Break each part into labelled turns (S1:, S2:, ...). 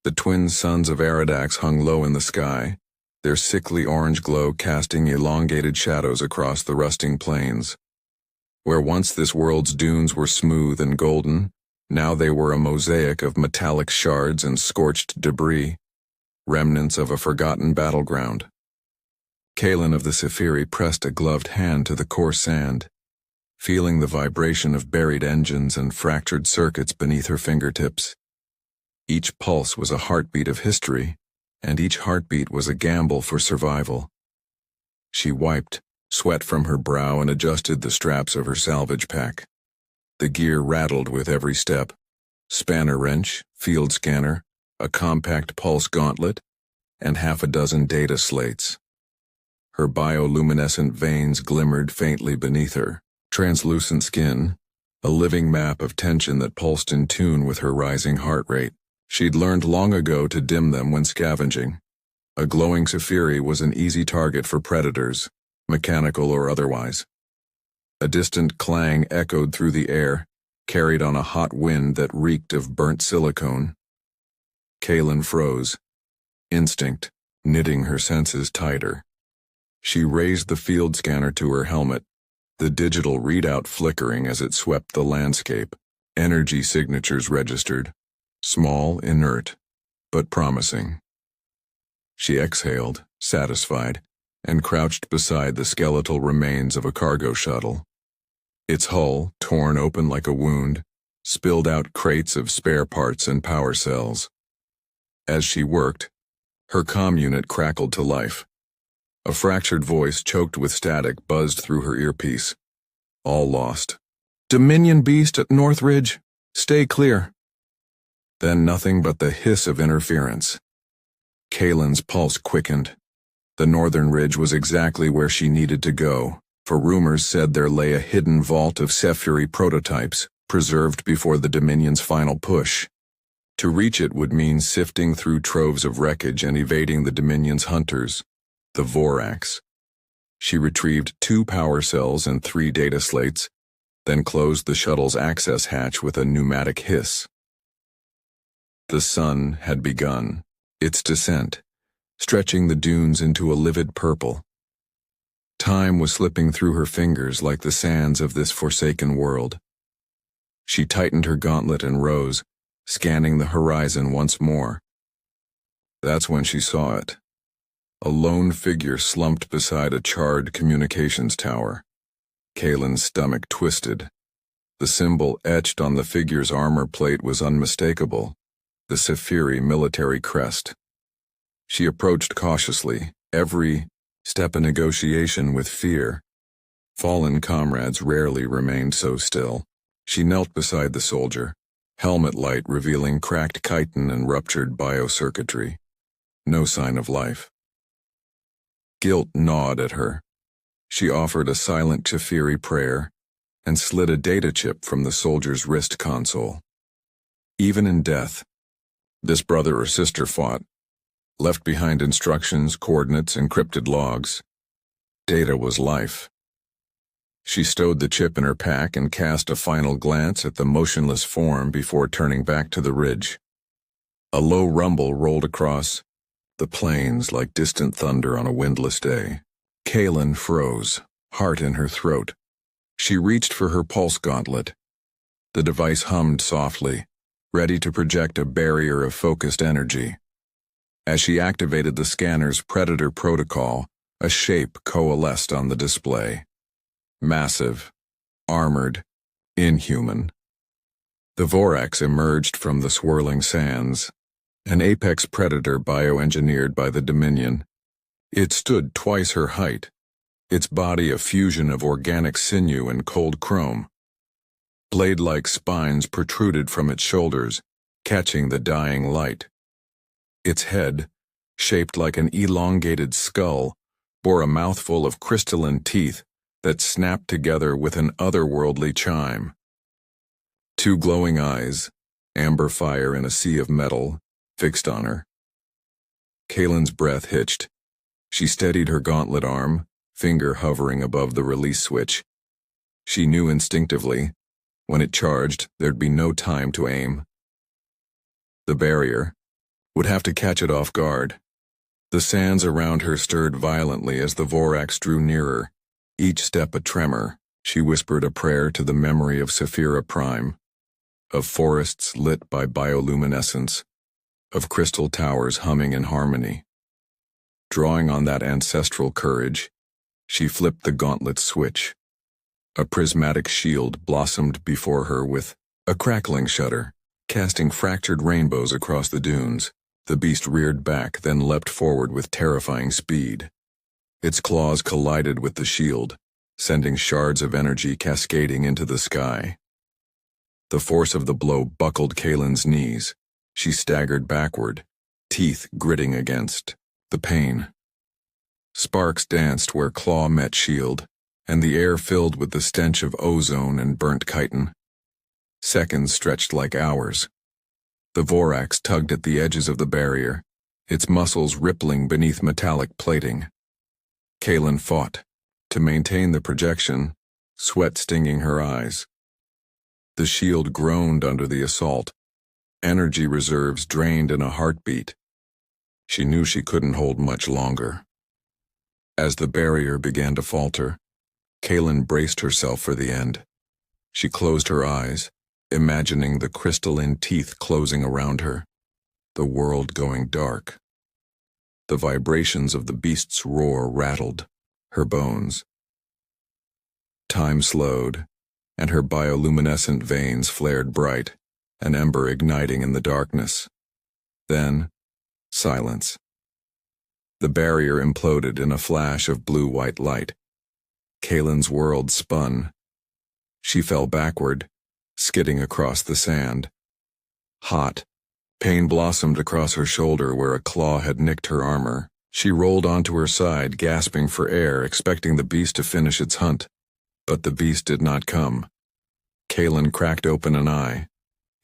S1: The twin suns of Eridax hung low in the sky, their sickly orange glow casting elongated shadows across the rusting plains. Where once this world's dunes were smooth and golden, now they were a mosaic of metallic shards and scorched debris, remnants of a forgotten battleground. Kalen of the Sefiri pressed a gloved hand to the coarse sand, feeling the vibration of buried engines and fractured circuits beneath her fingertips. Each pulse was a heartbeat of history, and each heartbeat was a gamble for survival. She wiped sweat from her brow and adjusted the straps of her salvage pack. The gear rattled with every step: spanner wrench, field scanner, a compact pulse gauntlet, and half a dozen data slates. Her bioluminescent veins glimmered faintly beneath her translucent skin, a living map of tension that pulsed in tune with her rising heart rate. She'd learned long ago to dim them when scavenging. A glowing Sefiri was an easy target for predators, mechanical or otherwise. A distant clang echoed through the air, carried on a hot wind that reeked of burnt silicone. Kalen froze, instinct knitting her senses tighter. She raised the field scanner to her helmet, the digital readout flickering as it swept the landscape. Energy signatures registered, small, inert, but promising. She exhaled, satisfied, and crouched beside the skeletal remains of a cargo shuttle. Its hull, torn open like a wound, spilled out crates of spare parts and power cells. As she worked, her comm unit crackled to life. A fractured voice choked with static buzzed through her earpiece. All lost. Dominion beast at Northridge, stay clear. Then nothing but the hiss of interference. Kalen's pulse quickened. The northern ridge was exactly where she needed to go, for rumors said there lay a hidden vault of Sefiri prototypes, preserved before the Dominion's final push. To reach it would mean sifting through troves of wreckage and evading the Dominion's hunters, the Orcs. She retrieved 2 power cells and 3 data slates, then closed the shuttle's access hatch with a pneumatic hiss. The sun had begun its descent, stretching the dunes into a livid purple. Time was slipping through her fingers like the sands of this forsaken world. She tightened her gauntlet and rose, scanning the horizon once more. That's when she saw it. A lone figure slumped beside a charred communications tower. Kalen's stomach twisted. The symbol etched on the figure's armor plate was unmistakable, the Sefiri military crest. She approached cautiously, every step a negotiation with fear. Fallen comrades rarely remained so still. She knelt beside the soldier, helmet light revealing cracked chitin and ruptured biocircuitry. No sign of life. Guilt gnawed at her. She offered a silent Sefiri prayer and slid a data chip from the soldier's wrist console. Even in death, this brother or sister fought, left behind instructions, coordinates, encrypted logs. Data was life. She stowed the chip in her pack and cast a final glance at the motionless form before turning back to the ridge. A low rumble rolled across the plains like distant thunder on a windless day. Kalen froze, heart in her throat. She reached for her pulse gauntlet. The device hummed softly, ready to project a barrier of focused energy. As she activated the scanner's predator protocol, a shape coalesced on the display. Massive, armored, inhuman. The Orcs emerged from the swirling sands, an apex predator bioengineered by the Dominion. It stood twice her height, its body a fusion of organic sinew and cold chrome. Blade-like spines protruded from its shoulders, catching the dying light. Its head, shaped like an elongated skull, bore a mouthful of crystalline teeth that snapped together with an otherworldly chime. 2 glowing eyes, amber fire in a sea of metal, fixed on her. Kalen's breath hitched. She steadied her gauntlet arm, finger hovering above the release switch. She knew instinctively, when it charged, there'd be no time to aim. The barrier, would have to catch it off guard. The sands around her stirred violently as the Vorax drew nearer, each step a tremor. She whispered a prayer to the memory of Saphira Prime, of forests lit by bioluminescence, of crystal towers humming in harmony. Drawing on that ancestral courage, she flipped the gauntlet switch. A prismatic shield blossomed before her with a crackling shudder, casting fractured rainbows across the dunes. The beast reared back, then leapt forward with terrifying speed. Its claws collided with the shield, sending shards of energy cascading into the sky. The force of the blow buckled Kaylin's knees. She staggered backward, teeth gritting against the pain. Sparks danced where claw met shield, and the air filled with the stench of ozone and burnt chitin. Seconds stretched like hours. The Vorax tugged at the edges of the barrier, its muscles rippling beneath metallic plating. Kaylin fought to maintain the projection, sweat stinging her eyes. The shield groaned under the assault, energy reserves drained in a heartbeat. She knew she couldn't hold much longer. As the barrier began to falter, Kaylin braced herself for the end. She closed her eyes, imagining the crystalline teeth closing around her, the world going dark. The vibrations of the beast's roar rattled her bones. Time slowed, and her bioluminescent veins flared bright, an ember igniting in the darkness. Then, silence. The barrier imploded in a flash of blue-white light. Kaylin's world spun. She fell backward, skidding across the sand. Hot, pain blossomed across her shoulder where a claw had nicked her armor. She rolled onto her side, gasping for air, expecting the beast to finish its hunt. But the beast did not come. Kaylin cracked open an eye.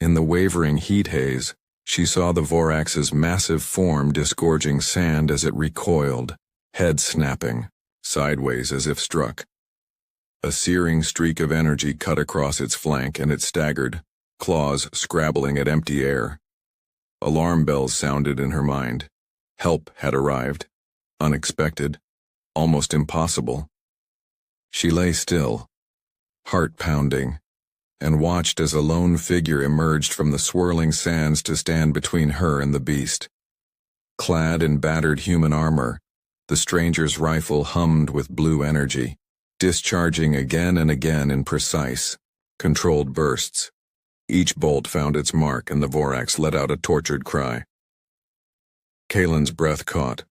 S1: In the wavering heat haze, she saw the Vorax's massive form disgorging sand as it recoiled, head snapping, sideways as if struck. A searing streak of energy cut across its flank and it staggered, claws scrabbling at empty air. Alarm bells sounded in her mind. Help had arrived. Unexpected. Almost impossible. She lay still, heart pounding, and watched as a lone figure emerged from the swirling sands to stand between her and the beast. Clad in battered human armor, the stranger's rifle hummed with blue energy, discharging again and again in precise, controlled bursts. Each bolt found its mark and the Vorax let out a tortured cry. Kaylin's breath caught.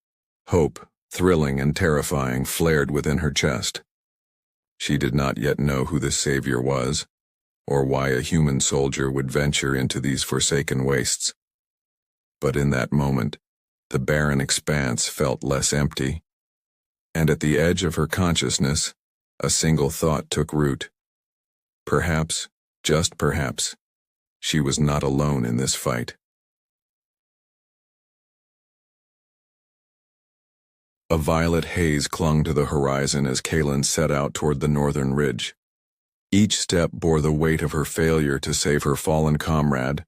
S1: Hope, thrilling and terrifying, flared within her chest. She did not yet know who the savior was, or why a human soldier would venture into these forsaken wastes. But in that moment, the barren expanse felt less empty. And at the edge of her consciousness, a single thought took root. Perhaps, just perhaps, she was not alone in this fight. A violet haze clung to the horizon as Kaylin set out toward the northern ridge. Each step bore the weight of her failure to save her fallen comrade,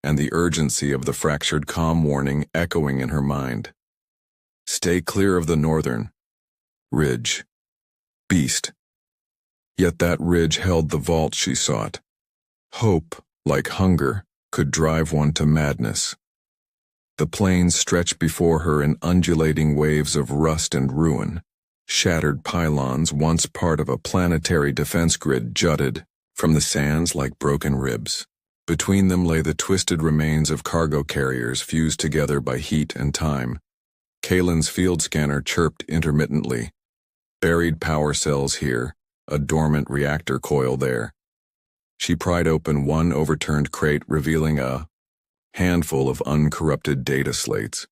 S1: and the urgency of the fractured comm warning echoing in her mind. Stay clear of the northern ridge. Beast. Yet that ridge held the vault she sought. Hope, like hunger, could drive one to madness. The plains stretched before her in undulating waves of rust and ruin. Shattered pylons, once part of a planetary defense grid, jutted from the sands like broken ribs. Between them lay the twisted remains of cargo carriers fused together by heat and time. Kaylin's field scanner chirped intermittently. Buried power cells here, a dormant reactor coil there. She pried open one overturned crate, revealing a handful of uncorrupted data slates.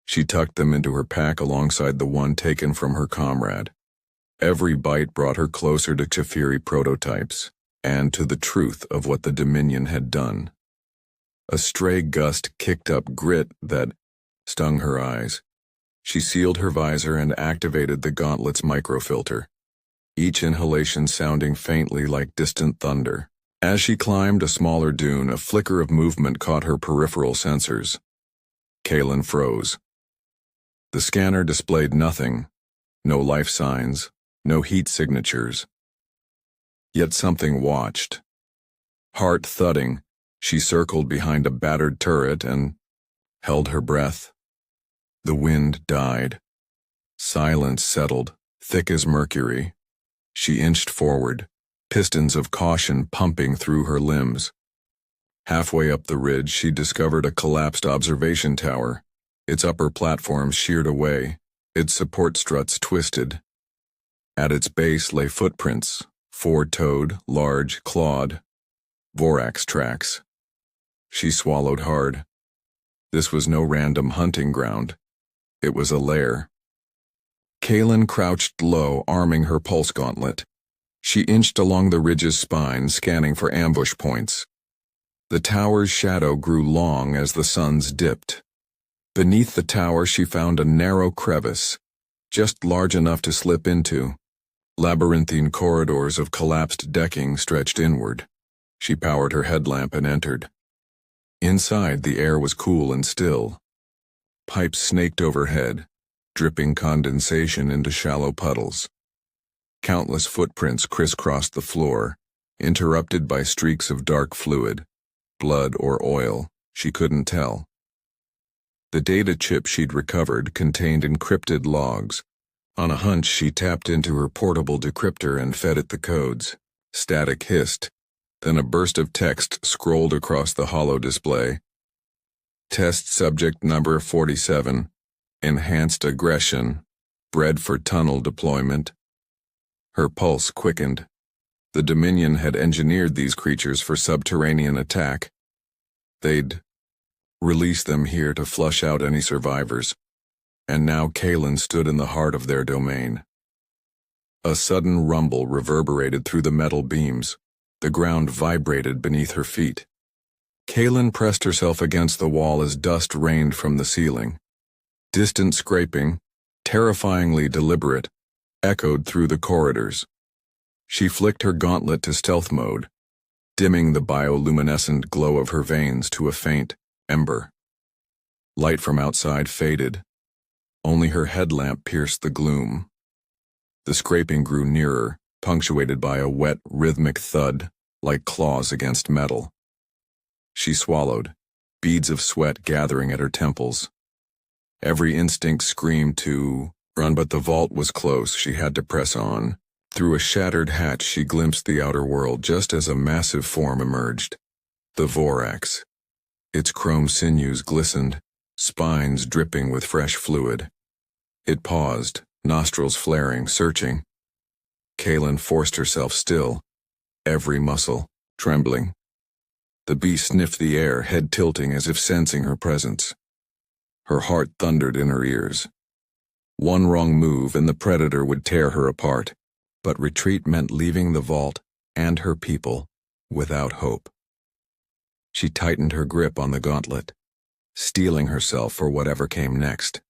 S1: She tucked them into her pack alongside the one taken from her comrade. Every bite brought her closer to Chafiri prototypes, and to the truth of what the Dominion had done. A stray gust kicked up grit that stung her eyes. She sealed her visor and activated the gauntlet's microfilter, each inhalation sounding faintly like distant thunder. As she climbed a smaller dune, a flicker of movement caught her peripheral sensors. Kalen froze. The scanner displayed nothing, no life signs, no heat signatures. Yet something watched. Heart thudding, she circled behind a battered turret and held her breath. The wind died. Silence settled, thick as mercury. She inched forward, pistons of caution pumping through her limbs. Halfway up the ridge, she discovered a collapsed observation tower, its upper platforms sheared away, its support struts twisted. At its base lay footprints, four-toed, large, clawed, Vorax tracks. She swallowed hard. This was no random hunting ground. It was a lair. Kalen crouched low, arming her pulse gauntlet. She inched along the ridge's spine, scanning for ambush points. The tower's shadow grew long as the suns dipped. Beneath the tower she found a narrow crevice, just large enough to slip into. Labyrinthine corridors of collapsed decking stretched inward. She powered her headlamp and entered. Inside, the air was cool and still. Pipes snaked overhead, dripping condensation into shallow puddles. Countless footprints crisscrossed the floor, interrupted by streaks of dark fluid, blood or oil, she couldn't tell. The data chip she'd recovered contained encrypted logs. On a hunch, she tapped into her portable decryptor and fed it the codes. Static hissed. Then a burst of text scrolled across the hollow display. Test subject number 47. Enhanced aggression. Bred for tunnel deployment. Her pulse quickened. The Dominion had engineered these creatures for subterranean attack. They'd release them here to flush out any survivors. And now Kalen stood in the heart of their domain. A sudden rumble reverberated through the metal beams. The ground vibrated beneath her feet. Kalen pressed herself against the wall as dust rained from the ceiling. Distant scraping, terrifyingly deliberate, echoed through the corridors. She flicked her gauntlet to stealth mode, dimming the bioluminescent glow of her veins to a faint ember. Light from outside faded. Only her headlamp pierced the gloom. The scraping grew nearer, punctuated by a wet, rhythmic thud, like claws against metal. She swallowed, beads of sweat gathering at her temples. Every instinct screamed to run, but the vault was close. She had to press on. Through a shattered hatch she glimpsed the outer world just as a massive form emerged. The Vorax. Its chrome sinews glistened, spines dripping with fresh fluid. It paused, nostrils flaring, searching. Kalen forced herself still, every muscle trembling. The beast sniffed the air, head tilting as if sensing her presence. Her heart thundered in her ears. One wrong move and the predator would tear her apart. But retreat meant leaving the vault and her people without hope. She tightened her grip on the gauntlet, steeling herself for whatever came next.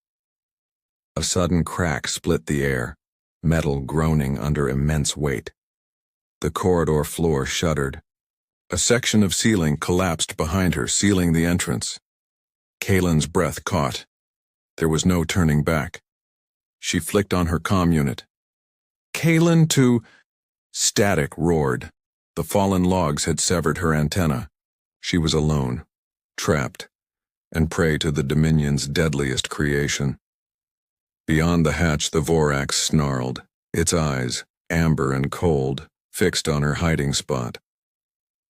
S1: A sudden crack split the air, metal groaning under immense weight. The corridor floor shuddered. A section of ceiling collapsed behind her, sealing the entrance. Kalen's breath caught. There was no turning back. She flicked on her comm unit. Kalen to... Static roared. The fallen logs had severed her antenna. She was alone, trapped, and prey to the Dominion's deadliest creation. Beyond the hatch the Vorax snarled, its eyes, amber and cold, fixed on her hiding spot.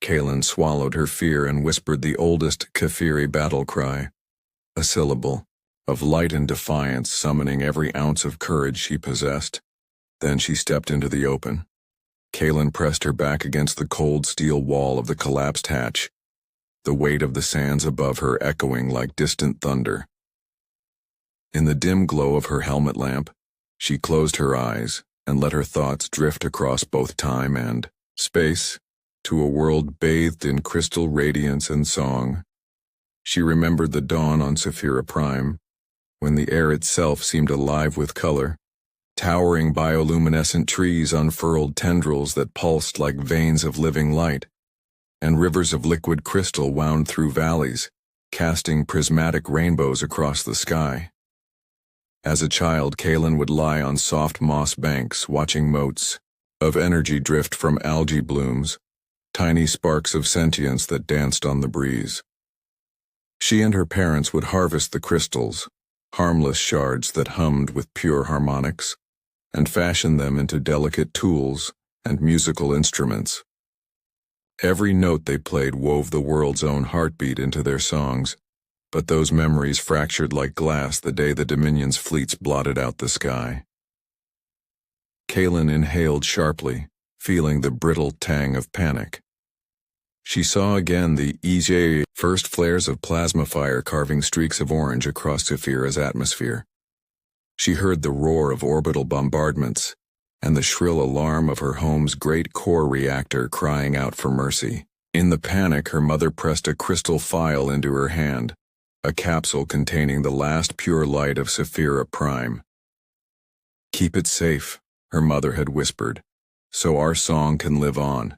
S1: Kalen swallowed her fear and whispered the oldest Kafiri battle cry, a syllable, of light and defiance summoning every ounce of courage she possessed. Then she stepped into the open. Kalen pressed her back against the cold steel wall of the collapsed hatch, the weight of the sands above her echoing like distant thunder. In the dim glow of her helmet lamp, she closed her eyes and let her thoughts drift across both time and space to a world bathed in crystal radiance and song. She remembered the dawn on Saphira Prime, when the air itself seemed alive with color. Towering bioluminescent trees unfurled tendrils that pulsed like veins of living light, and rivers of liquid crystal wound through valleys, casting prismatic rainbows across the sky. As a child, Kaylin would lie on soft moss banks watching motes of energy drift from algae blooms, tiny sparks of sentience that danced on the breeze. She and her parents would harvest the crystals, harmless shards that hummed with pure harmonics, and fashion them into delicate tools and musical instruments. Every note they played wove the world's own heartbeat into their songs, but those memories fractured like glass the day the Dominion's fleets blotted out the sky. Kaylin inhaled sharply, feeling the brittle tang of panic. She saw again the HFY first flares of plasma fire carving streaks of orange across Saphira's atmosphere. She heard the roar of orbital bombardments, and the shrill alarm of her home's great core reactor crying out for mercy. In the panic, her mother pressed a crystal phial into her hand, a capsule containing the last pure light of Saphira Prime. "Keep it safe," her mother had whispered, "so our song can live on."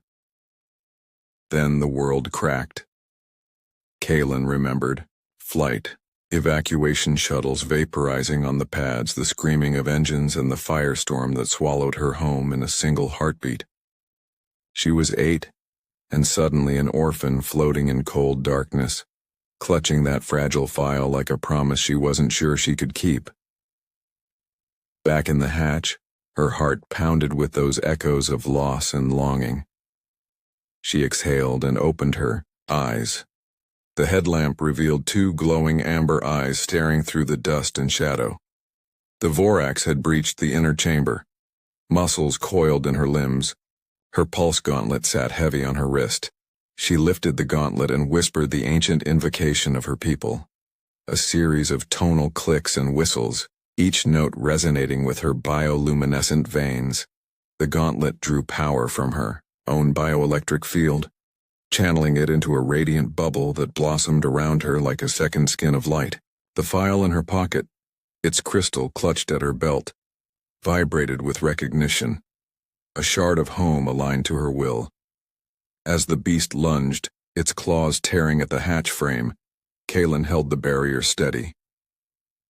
S1: Then the world cracked. Kaylin remembered. Flight, evacuation shuttles vaporizing on the pads, the screaming of engines, and the firestorm that swallowed her home in a single heartbeat. She was 8, and suddenly an orphan floating in cold darkness, clutching that fragile phial like a promise she wasn't sure she could keep. Back in the hatch, her heart pounded with those echoes of loss and longing. She exhaled and opened her eyes. The headlamp revealed 2 glowing amber eyes staring through the dust and shadow. The Vorax had breached the inner chamber. Muscles coiled in her limbs. Her pulse gauntlet sat heavy on her wrist. She lifted the gauntlet and whispered the ancient invocation of her people. A series of tonal clicks and whistles, each note resonating with her bioluminescent veins. The gauntlet drew power from her own bioelectric field, channeling it into a radiant bubble that blossomed around her like a second skin of light. The phial in her pocket, its crystal clutched at her belt, vibrated with recognition, a shard of home aligned to her will. As the beast lunged, its claws tearing at the hatch frame, Kaylin held the barrier steady.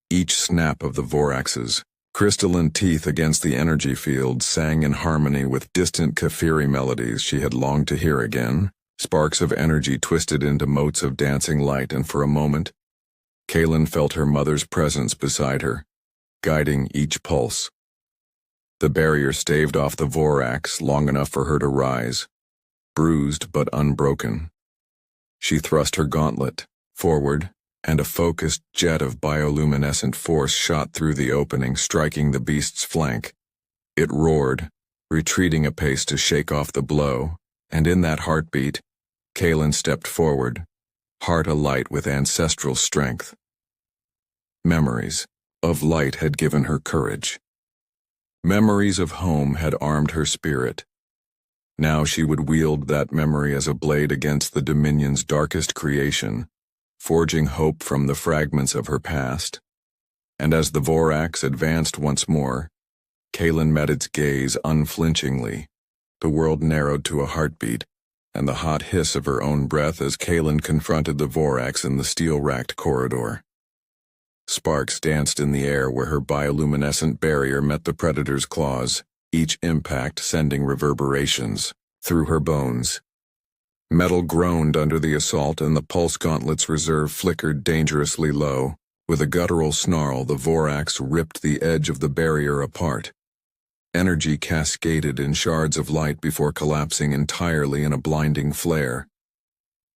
S1: Each snap of the Vorax's crystalline teeth against the energy field sang in harmony with distant Kafiri melodies she had longed to hear again. Sparks of energy twisted into motes of dancing light, and for a moment, Kaylin felt her mother's presence beside her, guiding each pulse. The barrier staved off the Vorax long enough for her to rise, bruised but unbroken. She thrust her gauntlet forward, and a focused jet of bioluminescent force shot through the opening, striking the beast's flank. It roared, retreating a pace to shake off the blow, and in that heartbeat, Kaylin stepped forward, heart alight with ancestral strength. Memories of light had given her courage. Memories of home had armed her spirit. Now she would wield that memory as a blade against the Dominion's darkest creation, forging hope from the fragments of her past. And as the Vorax advanced once more, Kaylin met its gaze unflinchingly. The world narrowed to a heartbeat, and the hot hiss of her own breath as Kaylin confronted the Vorax in the steel-racked corridor. Sparks danced in the air where her bioluminescent barrier met the predator's claws, each impact sending reverberations through her bones. Metal groaned under the assault, and the pulse gauntlet's reserve flickered dangerously low. With a guttural snarl, the Vorax ripped the edge of the barrier apart. Energy cascaded in shards of light before collapsing entirely in a blinding flare.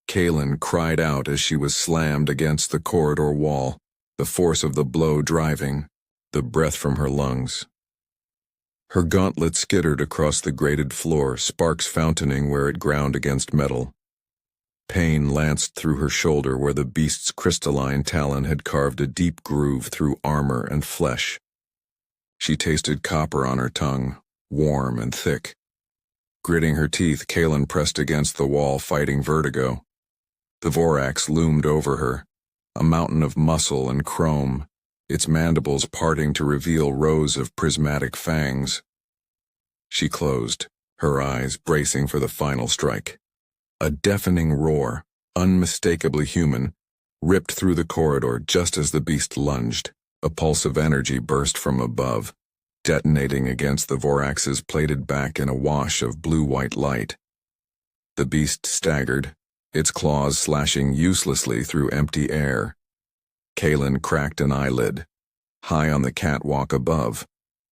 S1: Kaylin cried out as she was slammed against the corridor wall, the force of the blow driving the breath from her lungs. Her gauntlet skittered across the grated floor, sparks fountaining where it ground against metal. Pain lanced through her shoulder where the beast's crystalline talon had carved a deep groove through armor and flesh. She tasted copper on her tongue, warm and thick. Gritting her teeth, Kaylin pressed against the wall, fighting vertigo. The Vorax loomed over her, a mountain of muscle and chrome, its mandibles parting to reveal rows of prismatic fangs. She closed, her eyes bracing for the final strike. A deafening roar, unmistakably human, ripped through the corridor just as the beast lunged. A pulse of energy burst from above, detonating against the Vorax's plated back in a wash of blue-white light. The beast staggered, its claws slashing uselessly through empty air. Kaelin cracked an eyelid. High on the catwalk above,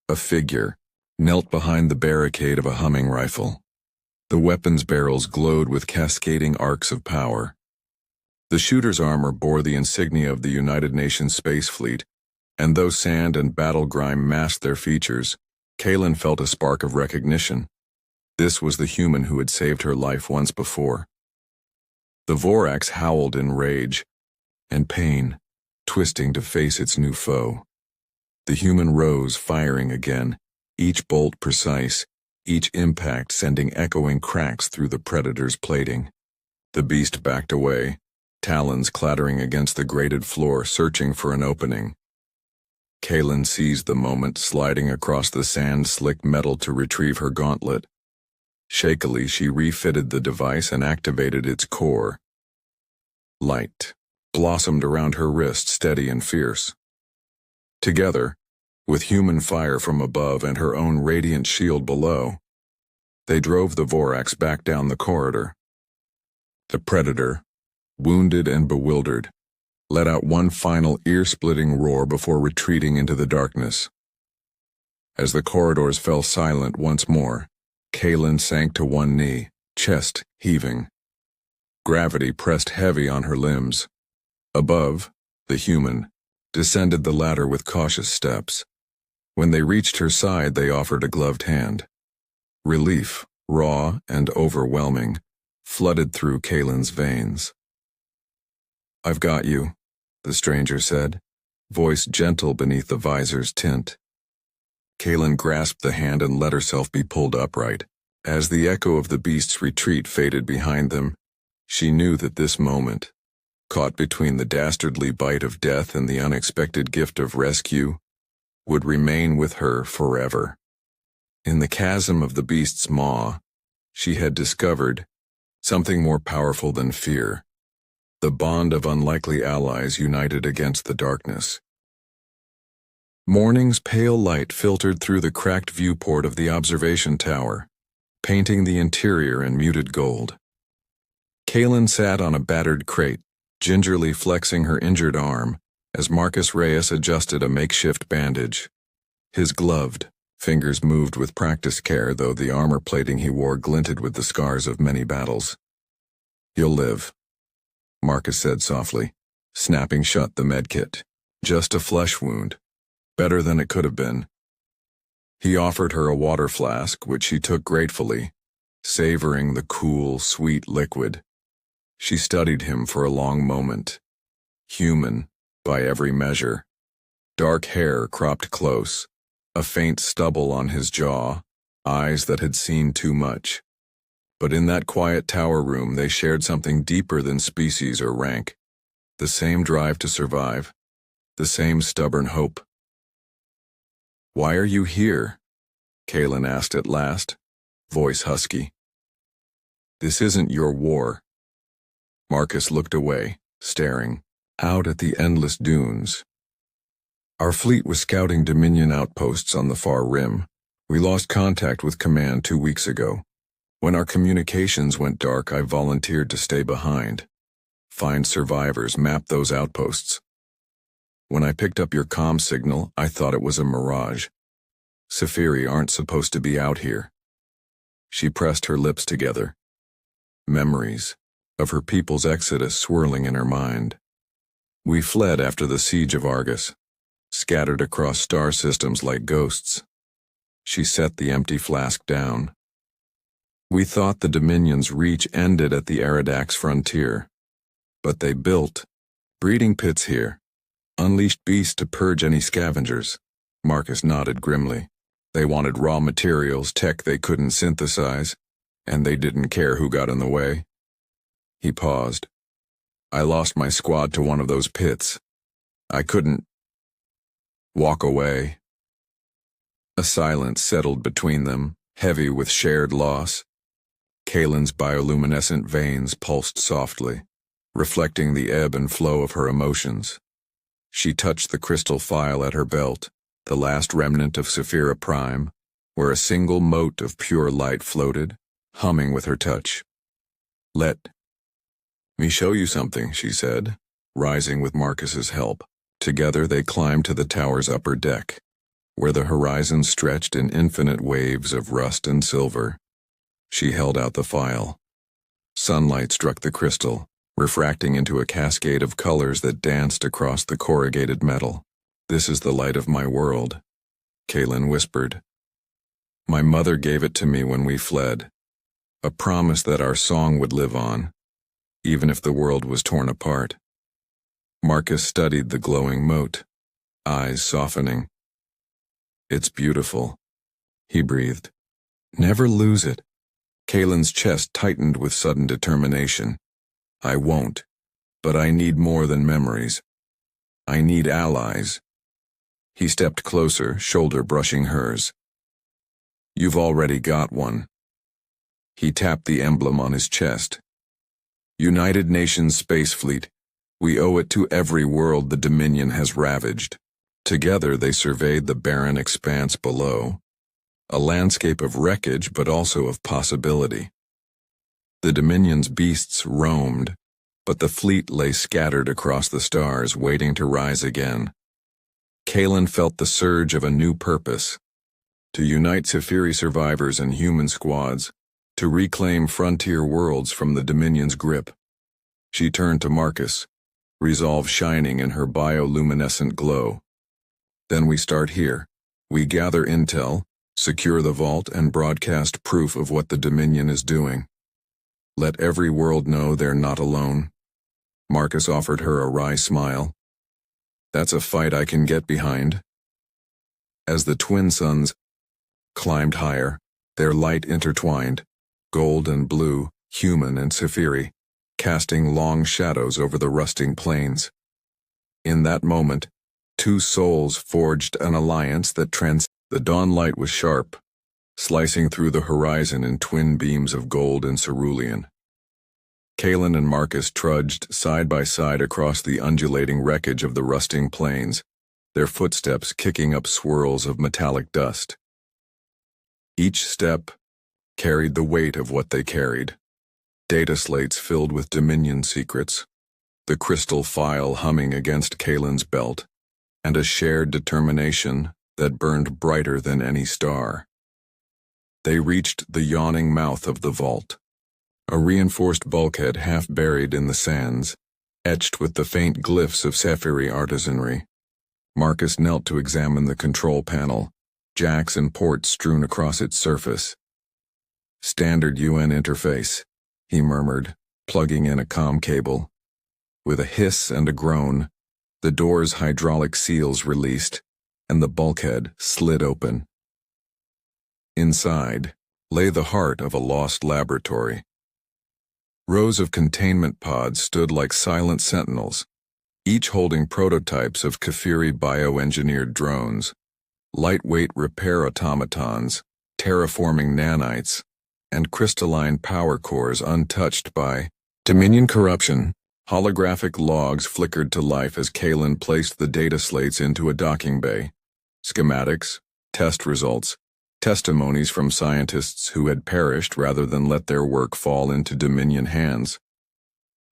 S1: a figure knelt behind the barricade of a humming rifle. The weapon's barrels glowed with cascading arcs of power. The shooter's armor bore the insignia of the United Nations Space Fleet, and though sand and battle grime masked their features, Kaelin felt a spark of recognition. This was the human who had saved her life once before. The Vorax howled in rage and pain, twisting to face its new foe. The human rose, firing again, each bolt precise, each impact sending echoing cracks through the predator's plating. The beast backed away, talons clattering against the grated floor, searching for an opening. Kaelin seized the moment, sliding across the sand-slicked metal to retrieve her gauntlet. Shakily, she refitted the device and activated its core. Light blossomed around her wrist, steady and fierce. Together, with human fire from above and her own radiant shield below, they drove the Vorax back down the corridor. The predator, wounded and bewildered, let out one final ear-splitting roar before retreating into the darkness. As the corridors fell silent once more, Kaelin sank to one knee, chest heaving. Gravity pressed heavy on her limbs. Above, the human descended the ladder with cautious steps. When they reached her side, they offered a gloved hand. Relief, raw and overwhelming, flooded through Kaelin's veins. "I've got you," the stranger said, voice gentle beneath the visor's tint. Kaelin grasped the hand and let herself be pulled upright. As the echo of the beast's retreat faded behind them, she knew that this moment, caught between the dastardly bite of death and the unexpected gift of rescue, would remain with her forever. In the chasm of the beast's maw, she had discovered something more powerful than fear, the bond of unlikely allies united against the darkness. Morning's pale light filtered through the cracked viewport of the observation tower, painting the interior in muted gold. Kaelin sat on a battered crate, gingerly flexing her injured arm as Marcus Reyes adjusted a makeshift bandage. His gloved fingers moved with practiced care, though the armor plating he wore glinted with the scars of many battles. "You'll live," Marcus said softly, snapping shut the medkit. "Just a flesh wound. Better than it could have been." He offered her a water flask, which she took gratefully, savoring the cool, sweet liquid. She studied him for a long moment. Human, by every measure. Dark hair cropped close, a faint stubble on his jaw, eyes that had seen too much. But in that quiet tower room they shared something deeper than species or rank. The same drive to survive, the same stubborn hope. "Why are you here?" Kaelin asked at last, voice husky. "This isn't your war." Marcus looked away, staring out at the endless dunes. "Our fleet was scouting Dominion outposts on the far rim. We lost contact with command 2 weeks ago. When our communications went dark, I volunteered to stay behind, find survivors, map those outposts. When I picked up your comm signal, I thought it was a mirage. Safiri aren't supposed to be out here." She pressed her lips together. Memories of her people's exodus swirling in her mind. "We fled after the siege of Argus, scattered across star systems like ghosts." She set the empty flask down. "We thought the Dominion's reach ended at the Aradax frontier. But they built breeding pits here, unleashed beasts to purge any scavengers." Marcus nodded grimly. "They wanted raw materials, tech they couldn't synthesize, and they didn't care who got in the way." He paused. "I lost my squad to one of those pits. I couldn't walk away." A silence settled between them, heavy with shared loss. Kaelin's bioluminescent veins pulsed softly. reflecting the ebb and flow of her emotions. She touched the crystal phial at her belt, the last remnant of Saphira Prime, where a single mote of pure light floated, humming with her touch. "Let me show you something," she said, rising with Marcus's help. Together they climbed to the tower's upper deck, where the horizon stretched in infinite waves of rust and silver. She held out the phial. Sunlight struck the crystal, refracting into a cascade of colors that danced across the corrugated metal. "This is the light of my world," Kaelin whispered. "My mother gave it to me when we fled, a promise that our song would live on, even if the world was torn apart." Marcus studied the glowing mote, eyes softening. "It's beautiful," he breathed. "Never lose it." Kaelin's chest tightened with sudden determination. "I won't, but I need more than memories. I need allies." He stepped closer, shoulder brushing hers. "You've already got one." He tapped the emblem on his chest. "United Nations Space Fleet. We owe it to every world the Dominion has ravaged." Together they surveyed the barren expanse below, a landscape of wreckage but also of possibility. The Dominion's beasts roamed, but the fleet lay scattered across the stars, waiting to rise again. Kaelin felt the surge of a new purpose: to unite Saphiri survivors and human squads, to reclaim frontier worlds from the Dominion's grip. She turned to Marcus, resolve shining in her bioluminescent glow. "Then we start here. We gather intel, secure the vault, and broadcast proof of what the Dominion is doing. Let every world know they're not alone." Marcus offered her a wry smile. "That's a fight I can get behind." As the twin suns climbed higher, their light intertwined, gold and blue, human and Saphiri, casting long shadows over the rusting plains. In that moment, two souls forged an alliance that the dawn light was sharp, slicing through the horizon in twin beams of gold and cerulean. Kaelin and Marcus trudged side by side across the undulating wreckage of the rusting plains, their footsteps kicking up swirls of metallic dust. Each step carried the weight of what they carried: data slates filled with Dominion secrets, the crystal phial humming against Kaelin's belt, and a shared determination that burned brighter than any star. They reached the yawning mouth of the vault, a reinforced bulkhead half buried in the sands, etched with the faint glyphs of Saphiri artisanry. Marcus knelt to examine the control panel, jacks and ports strewn across its surface. "Standard UN interface," he murmured, plugging in a comm cable. With a hiss and a groan, the door's hydraulic seals released, and the bulkhead slid open. Inside lay the heart of a lost laboratory. Rows of containment pods stood like silent sentinels, each holding prototypes of Kafiri bioengineered drones, lightweight repair automatons, terraforming nanites, and crystalline power cores untouched by Dominion corruption. Holographic logs flickered to life as Kaelin placed the data slates into a docking bay. Schematics, test results, testimonies from scientists who had perished rather than let their work fall into Dominion hands.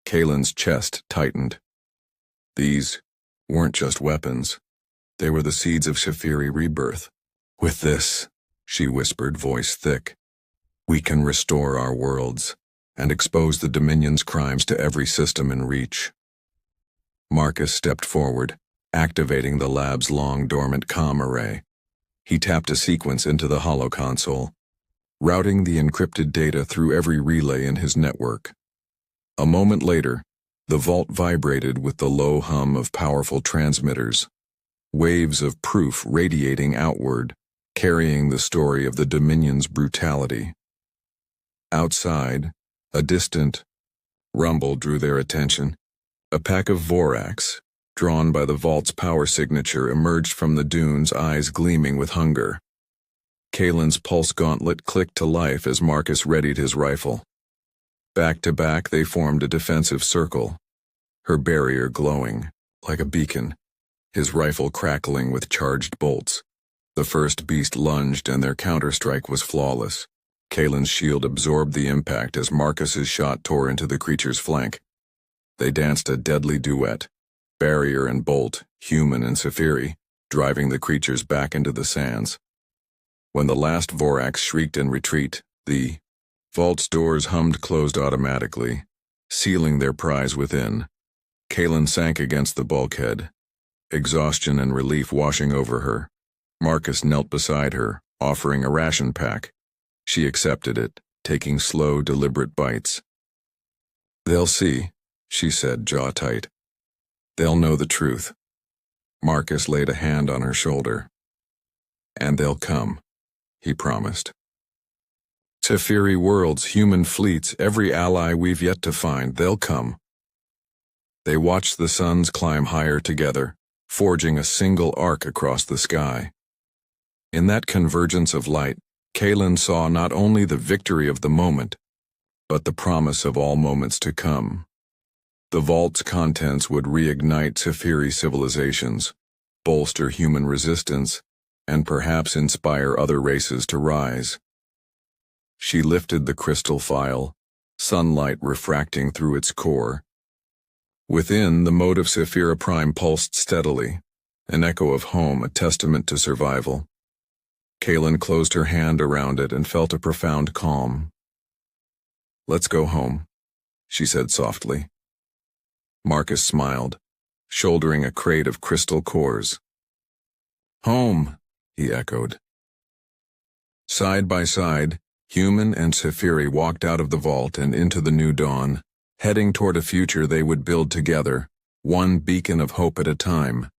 S1: Kaelin's chest tightened. These weren't just weapons. They were the seeds of Saphiri rebirth. "With this," she whispered, voice thick, "we can restore our worlds and expose the Dominion's crimes to every system in reach." Marcus stepped forward, activating the lab's long dormant comm array. He tapped a sequence into the holoconsole, routing the encrypted data through every relay in his network. A moment later, the vault vibrated with the low hum of powerful transmitters, waves of proof radiating outward, carrying the story of the Dominion's brutality. Outside, a distant rumble drew their attention. A pack of Orcs, drawn by the vault's power signature, emerged from the dunes, eyes gleaming with hunger. Kaelin's pulse gauntlet clicked to life as Marcus readied his rifle. Back to back, they formed a defensive circle, her barrier glowing, like a beacon, his rifle crackling with charged bolts. The first beast lunged and their counterstrike was flawless. Kalen's shield absorbed the impact as Marcus's shot tore into the creature's flank. They danced a deadly duet, barrier and bolt, human and SciFi, driving the creatures back into the sands. When the last Vorax shrieked in retreat, the vault's doors hummed closed automatically, sealing their prize within. Kalen sank against the bulkhead, exhaustion and relief washing over her. Marcus knelt beside her, offering a ration pack. She accepted it, taking slow, deliberate bites. "They'll see," she said, jaw tight. "They'll know the truth." Marcus laid a hand on her shoulder. "And they'll come," he promised. "SciFi worlds, human fleets, every ally we've yet to find, they'll come." They watched the suns climb higher together, forging a single arc across the sky. In that convergence of light, Kalen saw not only the victory of the moment, but the promise of all moments to come. The vault's contents would reignite SciFi civilizations, bolster human resistance, and perhaps inspire other races to rise. She lifted the crystal phial, sunlight refracting through its core. Within, the mote of Saphira Prime pulsed steadily, an echo of home, a testament to survival. Kalen closed her hand around it and felt a profound calm. "Let's go home," she said softly. Marcus smiled, shouldering a crate of crystal cores. "Home," he echoed. Side by side, human and SciFi walked out of the vault and into the new dawn, heading toward a future they would build together, one beacon of hope at a time.